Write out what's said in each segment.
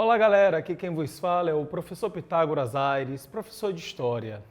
Olá galera, aqui quem vos fala é o professor Pitágoras Aires, professor de História.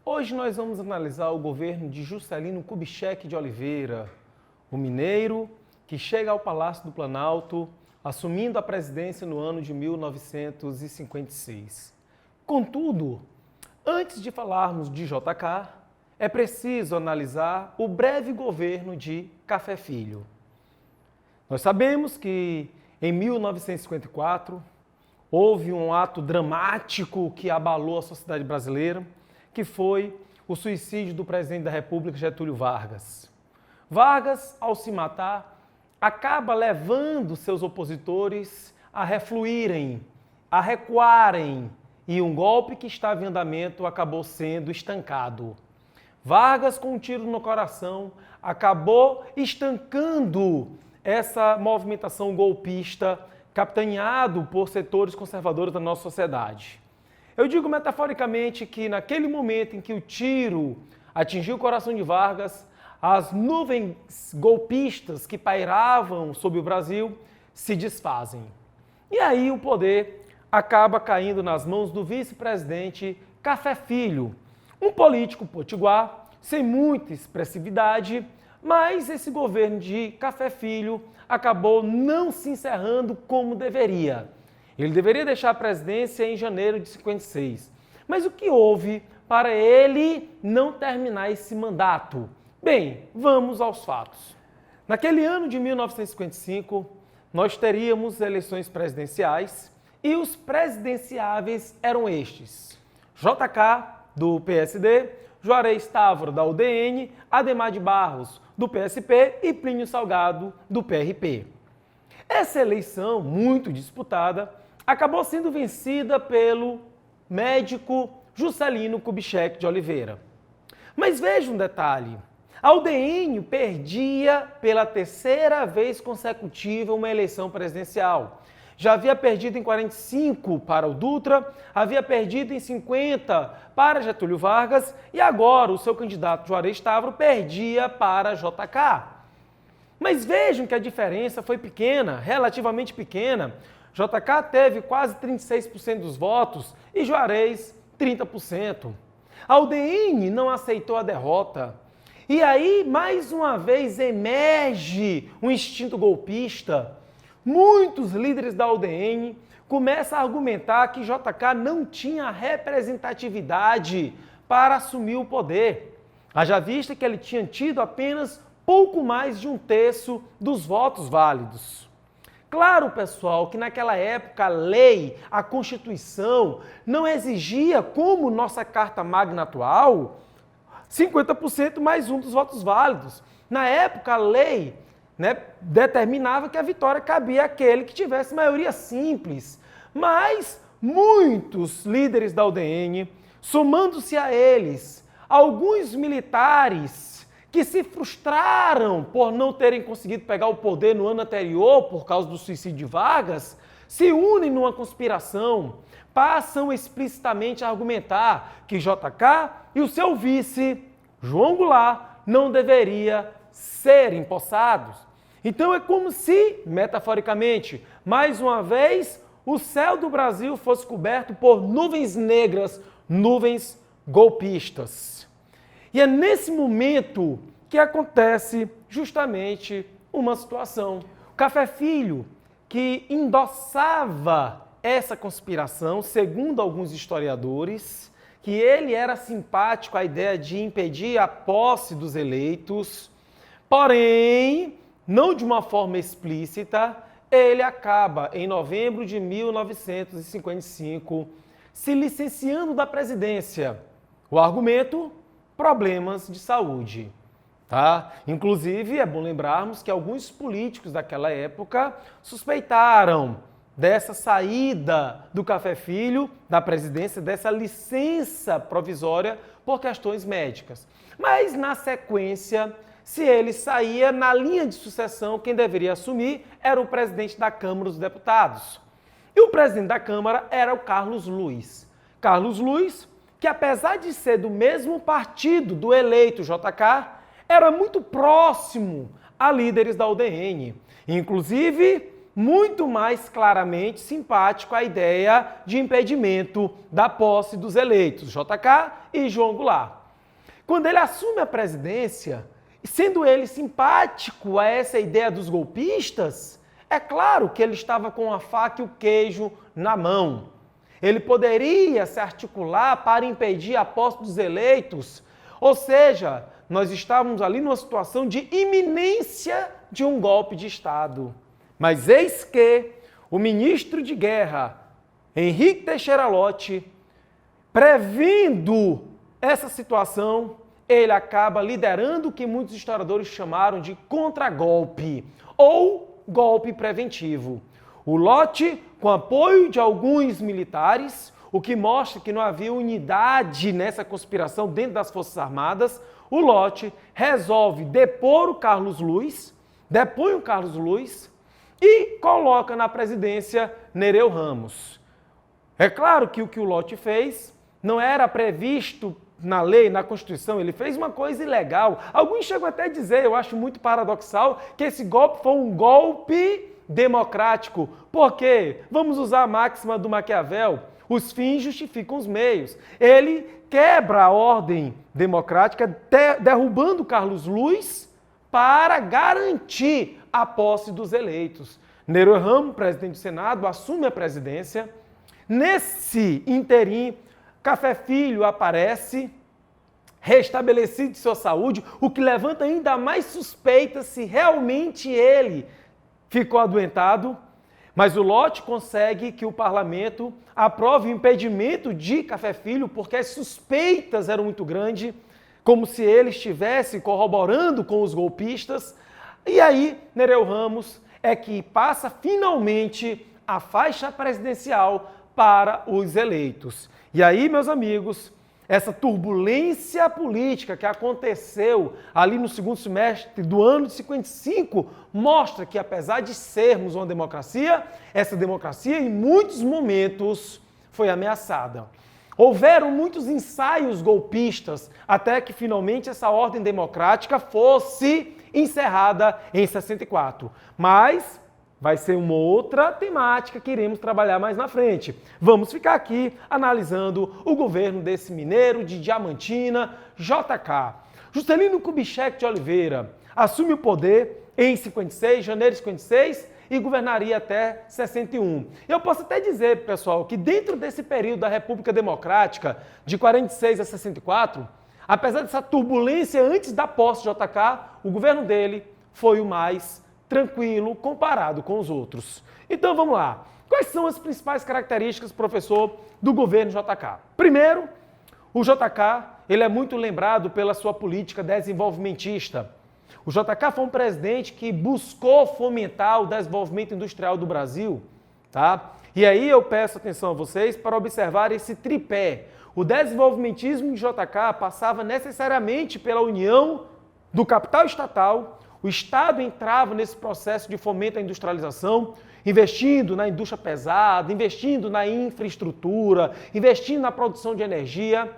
Hoje nós vamos analisar o governo de Juscelino Kubitschek de Oliveira, o mineiro que chega ao Palácio do Planalto, assumindo a presidência no ano de 1956. Contudo, antes de falarmos de JK, é preciso analisar o breve governo de Café Filho. Nós sabemos que em 1954 houve um ato dramático que abalou a sociedade brasileira, que foi o suicídio do presidente da República, Getúlio Vargas. Vargas, ao se matar, acaba levando seus opositores a refluírem, a recuarem, e um golpe que estava em andamento acabou sendo estancado. Vargas, com um tiro no coração, acabou estancando essa movimentação golpista capitaneado por setores conservadores da nossa sociedade. Eu digo metaforicamente que naquele momento em que o tiro atingiu o coração de Vargas, as nuvens golpistas que pairavam sobre o Brasil se desfazem. E aí o poder acaba caindo nas mãos do vice-presidente Café Filho, um político potiguar, sem muita expressividade, mas esse governo de Café Filho acabou não se encerrando como deveria. Ele deveria deixar a presidência em janeiro de 56. Mas o que houve para ele não terminar esse mandato? Bem, vamos aos fatos. Naquele ano de 1955, nós teríamos eleições presidenciais e os presidenciáveis eram estes: JK, do PSD, Juarez Távora, da UDN, Adhemar de Barros, do PSP e Plínio Salgado, do PRP. Essa eleição, muito disputada, acabou sendo vencida pelo médico Juscelino Kubitschek de Oliveira. Mas veja um detalhe: a UDN perdia pela terceira vez consecutiva uma eleição presidencial. Já havia perdido em 45 para o Dutra, havia perdido em 50 para Getúlio Vargas e agora o seu candidato Juarez Távora perdia para JK. Mas vejam que a diferença foi pequena, relativamente pequena. JK teve quase 36% dos votos e Juarez 30%. A UDN não aceitou a derrota. E aí, mais uma vez, emerge um instinto golpista. Muitos líderes da UDN começam a argumentar que JK não tinha representatividade para assumir o poder. Haja vista que ele tinha tido apenas pouco mais de um terço dos votos válidos. Claro, pessoal, que naquela época a lei, a Constituição, não exigia, como nossa Carta Magna atual, 50% mais um dos votos válidos. Na época, a lei determinava que a vitória cabia àquele que tivesse maioria simples. Mas muitos líderes da UDN, somando-se a eles, alguns militares que se frustraram por não terem conseguido pegar o poder no ano anterior por causa do suicídio de Vargas, se unem numa conspiração, passam explicitamente a argumentar que JK e o seu vice, João Goulart, não deveria ser empossados. Então é como se, metaforicamente, mais uma vez, o céu do Brasil fosse coberto por nuvens negras, nuvens golpistas. E é nesse momento que acontece justamente uma situação. O Café Filho, que endossava essa conspiração, segundo alguns historiadores, que ele era simpático à ideia de impedir a posse dos eleitos, porém, não de uma forma explícita, ele acaba, em novembro de 1955, se licenciando da presidência. O argumento: problemas de saúde. Inclusive, é bom lembrarmos que alguns políticos daquela época suspeitaram dessa saída do Café Filho da presidência, dessa licença provisória por questões médicas. Mas, na sequência, se ele saía, na linha de sucessão, quem deveria assumir era o presidente da Câmara dos Deputados. E o presidente da Câmara era o Carlos Luiz. Carlos Luiz, que apesar de ser do mesmo partido do eleito JK, era muito próximo a líderes da UDN. Inclusive, muito mais claramente simpático à ideia de impedimento da posse dos eleitos, JK e João Goulart. Quando ele assume a presidência, sendo ele simpático a essa ideia dos golpistas, é claro que ele estava com a faca e o queijo na mão. Ele poderia se articular para impedir a posse dos eleitos, ou seja, nós estávamos ali numa situação de iminência de um golpe de Estado. Mas eis que o ministro de Guerra, Henrique Teixeira Lott, prevendo essa situação, ele acaba liderando o que muitos historiadores chamaram de contragolpe ou golpe preventivo. O Lott, com apoio de alguns militares, o que mostra que não havia unidade nessa conspiração dentro das Forças Armadas, o Lott resolve depor o Carlos Luiz, depõe o Carlos Luiz e coloca na presidência Nereu Ramos. É claro que o Lott fez não era previsto na lei, na Constituição, ele fez uma coisa ilegal. Alguns chegam até a dizer, eu acho muito paradoxal, que esse golpe foi um golpe democrático. Por quê? Vamos usar a máxima do Maquiavel. Os fins justificam os meios. Ele quebra a ordem democrática, derrubando Carlos Luiz para garantir a posse dos eleitos. Nereu Ramos, presidente do Senado, assume a presidência. Nesse interim, Café Filho aparece, restabelecido de sua saúde, o que levanta ainda mais suspeitas se realmente ele ficou adoentado. Mas o Lott consegue que o parlamento aprove o impedimento de Café Filho, porque as suspeitas eram muito grandes, como se ele estivesse corroborando com os golpistas. E aí, Nereu Ramos é que passa finalmente a faixa presidencial para os eleitos. E aí, meus amigos, essa turbulência política que aconteceu ali no segundo semestre do ano de 55 mostra que, apesar de sermos uma democracia, essa democracia em muitos momentos foi ameaçada. Houveram muitos ensaios golpistas até que finalmente essa ordem democrática fosse encerrada em 64. Mas vai ser uma outra temática que iremos trabalhar mais na frente. Vamos ficar aqui analisando o governo desse mineiro de Diamantina, JK. Juscelino Kubitschek de Oliveira assume o poder em 56, janeiro de 56, e governaria até 61. Eu posso até dizer, pessoal, que dentro desse período da República Democrática, de 46 a 64, apesar dessa turbulência antes da posse de JK, o governo dele foi o mais tranquilo comparado com os outros. Então vamos lá. Quais são as principais características, professor, do governo JK? Primeiro, o JK ele é muito lembrado pela sua política desenvolvimentista. O JK foi um presidente que buscou fomentar o desenvolvimento industrial do Brasil, tá? E aí eu peço atenção a vocês para observar esse tripé. O desenvolvimentismo de JK passava necessariamente pela união do capital estatal. O Estado entrava nesse processo de fomento à industrialização, investindo na indústria pesada, investindo na infraestrutura, investindo na produção de energia.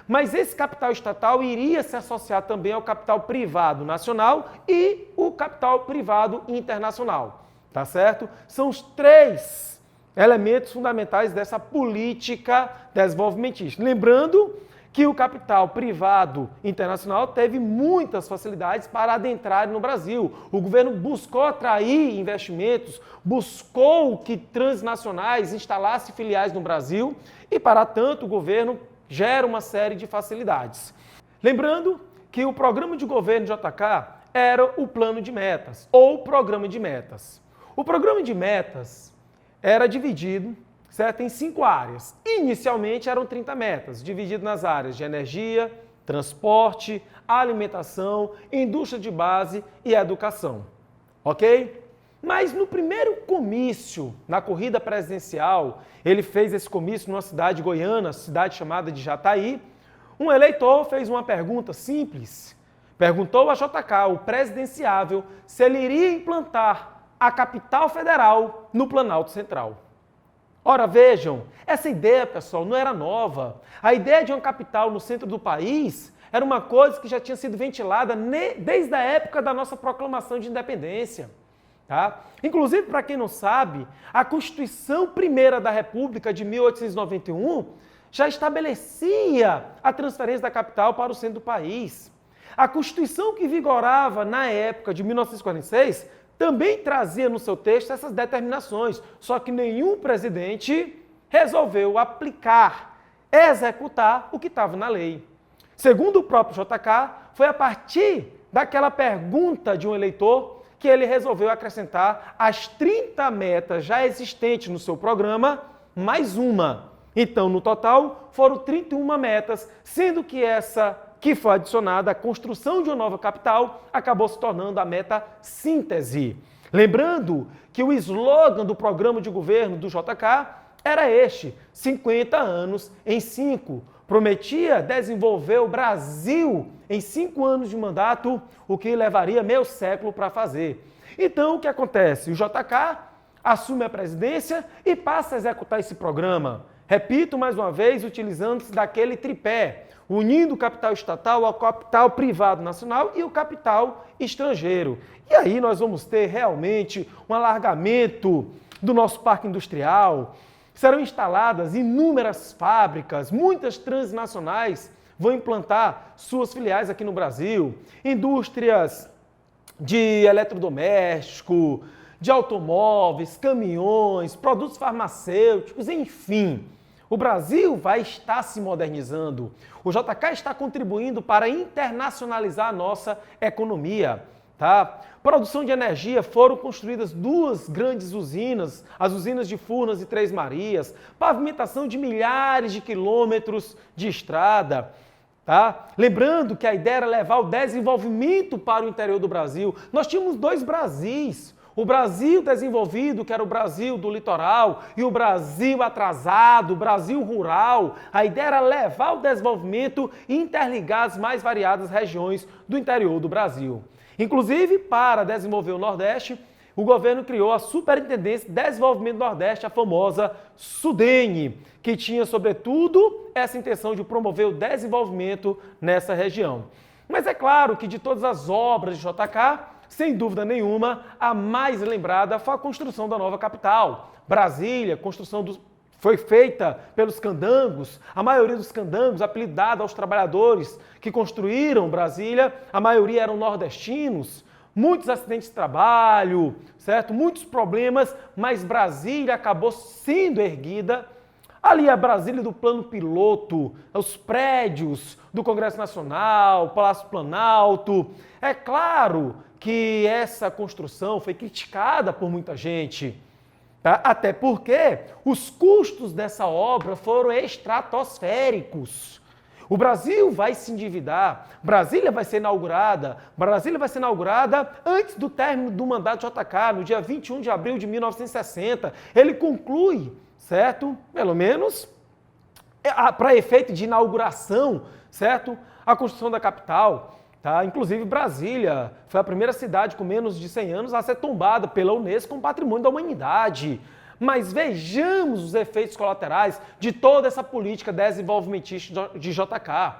Mas esse capital estatal iria se associar também ao capital privado nacional e o capital privado internacional, tá certo? São os três elementos fundamentais dessa política desenvolvimentista. Lembrando que o capital privado internacional teve muitas facilidades para adentrar no Brasil. O governo buscou atrair investimentos, buscou que transnacionais instalassem filiais no Brasil e, para tanto, o governo gera uma série de facilidades. Lembrando que o programa de governo de JK era o plano de metas, ou programa de metas. O programa de metas era dividido, certo, em 5 áreas. Inicialmente eram 30 metas, dividido nas áreas de energia, transporte, alimentação, indústria de base e educação. Ok? Mas no primeiro comício, na corrida presidencial, ele fez esse comício numa cidade goiana, cidade chamada de Jataí. Um eleitor fez uma pergunta simples. Perguntou a JK, o presidenciável, se ele iria implantar a capital federal no Planalto Central. Ora, vejam, essa ideia, pessoal, não era nova. A ideia de uma capital no centro do país era uma coisa que já tinha sido ventilada desde a época da nossa proclamação de independência. Tá? Inclusive, para quem não sabe, a Constituição Primeira da República de 1891 já estabelecia a transferência da capital para o centro do país. A Constituição que vigorava na época de 1946 também trazia no seu texto essas determinações, só que nenhum presidente resolveu aplicar, executar o que estava na lei. Segundo o próprio JK, foi a partir daquela pergunta de um eleitor que ele resolveu acrescentar as 30 metas já existentes no seu programa, mais uma. Então, no total, foram 31 metas, sendo que essa que foi adicionada, a construção de uma nova capital, acabou se tornando a meta síntese. Lembrando que o slogan do programa de governo do JK era este: 50 anos em 5. Prometia desenvolver o Brasil em 5 anos de mandato, o que levaria meio século para fazer. Então, o que acontece? O JK assume a presidência e passa a executar esse programa. Repito mais uma vez, utilizando-se daquele tripé, unindo o capital estatal ao capital privado nacional e o capital estrangeiro. E aí nós vamos ter realmente um alargamento do nosso parque industrial. Serão instaladas inúmeras fábricas, muitas transnacionais vão implantar suas filiais aqui no Brasil. Indústrias de eletrodoméstico, de automóveis, caminhões, produtos farmacêuticos, enfim. O Brasil vai estar se modernizando. O JK está contribuindo para internacionalizar a nossa economia. Tá? Produção de energia, foram construídas 2 grandes usinas, as usinas de Furnas e Três Marias, pavimentação de milhares de quilômetros de estrada. Tá? Lembrando que a ideia era levar o desenvolvimento para o interior do Brasil. Nós tínhamos 2 Brasis. O Brasil desenvolvido, que era o Brasil do litoral, e o Brasil atrasado, o Brasil rural. A ideia era levar o desenvolvimento e interligar as mais variadas regiões do interior do Brasil. Inclusive, para desenvolver o Nordeste, o governo criou a Superintendência de Desenvolvimento do Nordeste, a famosa SUDENE, que tinha, sobretudo, essa intenção de promover o desenvolvimento nessa região. Mas é claro que de todas as obras de JK, sem dúvida nenhuma, a mais lembrada foi a construção da nova capital. Brasília, foi feita pelos candangos, a maioria dos candangos, apelidada aos trabalhadores que construíram Brasília, a maioria eram nordestinos, muitos acidentes de trabalho, certo? Muitos problemas, mas Brasília acabou sendo erguida. Ali a Brasília do plano piloto, os prédios do Congresso Nacional, Palácio Planalto. É claro que essa construção foi criticada por muita gente, tá? Até porque os custos dessa obra foram estratosféricos. O Brasil vai se endividar, Brasília vai ser inaugurada antes do término do mandato de JK, no dia 21 de abril de 1960. Ele conclui, certo? Pelo menos para efeito de inauguração, certo? A construção da capital. Tá? Inclusive, Brasília foi a primeira cidade com menos de 100 anos a ser tombada pela Unesco como Patrimônio da Humanidade. Mas vejamos os efeitos colaterais de toda essa política desenvolvimentista de JK.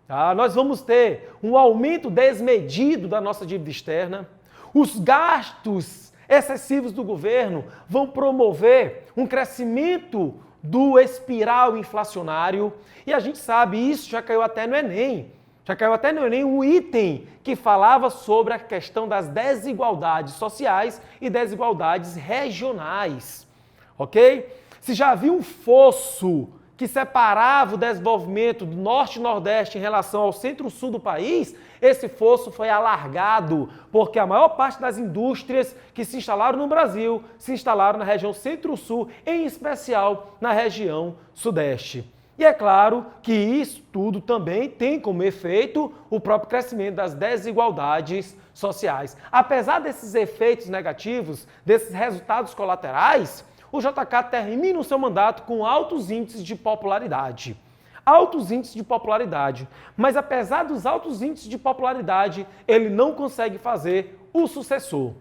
Tá? Nós vamos ter um aumento desmedido da nossa dívida externa, os gastos excessivos do governo vão promover um crescimento do espiral inflacionário, e a gente sabe, isso já caiu até no Enem. Já caiu até no Enem um item que falava sobre a questão das desigualdades sociais e desigualdades regionais, ok? Se já havia um fosso que separava o desenvolvimento do norte e nordeste em relação ao centro-sul do país, esse fosso foi alargado, porque a maior parte das indústrias que se instalaram no Brasil se instalaram na região centro-sul, em especial na região sudeste. E é claro que isso tudo também tem como efeito o próprio crescimento das desigualdades sociais. Apesar desses efeitos negativos, desses resultados colaterais, o JK termina o seu mandato com altos índices de popularidade. Altos índices de popularidade. Mas apesar dos altos índices de popularidade, ele não consegue fazer o sucessor.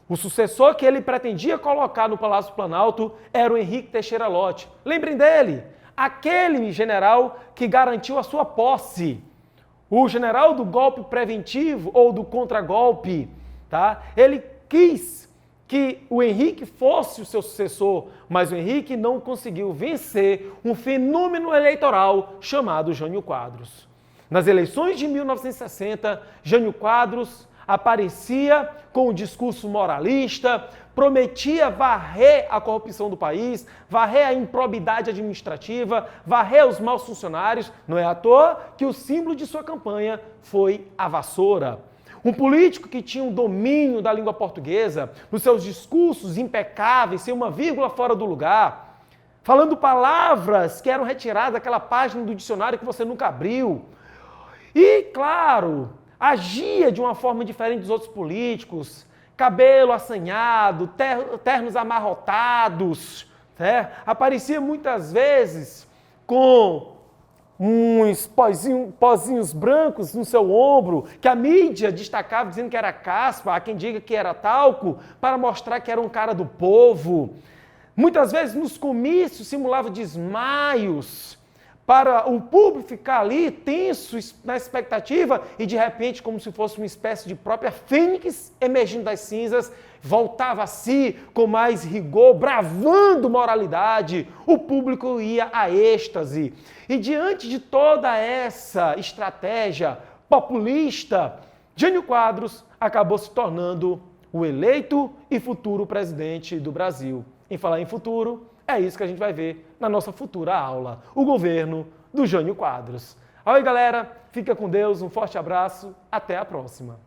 O sucessor que ele pretendia colocar no Palácio Planalto era o Henrique Teixeira Lott. Lembrem dele, aquele general que garantiu a sua posse. O general do golpe preventivo ou do contragolpe, tá? Ele quis que o Henrique fosse o seu sucessor, mas o Henrique não conseguiu vencer um fenômeno eleitoral chamado Jânio Quadros. Nas eleições de 1960, Jânio Quadros aparecia com um discurso moralista, prometia varrer a corrupção do país, varrer a improbidade administrativa, varrer os maus funcionários. Não é à toa que o símbolo de sua campanha foi a vassoura. Um político que tinha um domínio da língua portuguesa, nos seus discursos impecáveis, sem uma vírgula fora do lugar, falando palavras que eram retiradas daquela página do dicionário que você nunca abriu. E, claro, agia de uma forma diferente dos outros políticos, cabelo assanhado, ternos amarrotados, né? Aparecia muitas vezes com uns pozinhos brancos no seu ombro, que a mídia destacava dizendo que era caspa, há quem diga que era talco, para mostrar que era um cara do povo. Muitas vezes nos comícios simulava desmaios, para o público ficar ali tenso na expectativa e de repente, como se fosse uma espécie de própria fênix emergindo das cinzas, voltava a si com mais rigor, bravando moralidade, o público ia a êxtase. E diante de toda essa estratégia populista, Jânio Quadros acabou se tornando o eleito e futuro presidente do Brasil. Em falar em futuro, é isso que a gente vai ver na nossa futura aula, o governo do Jânio Quadros. Oi, galera, fica com Deus, um forte abraço, até a próxima.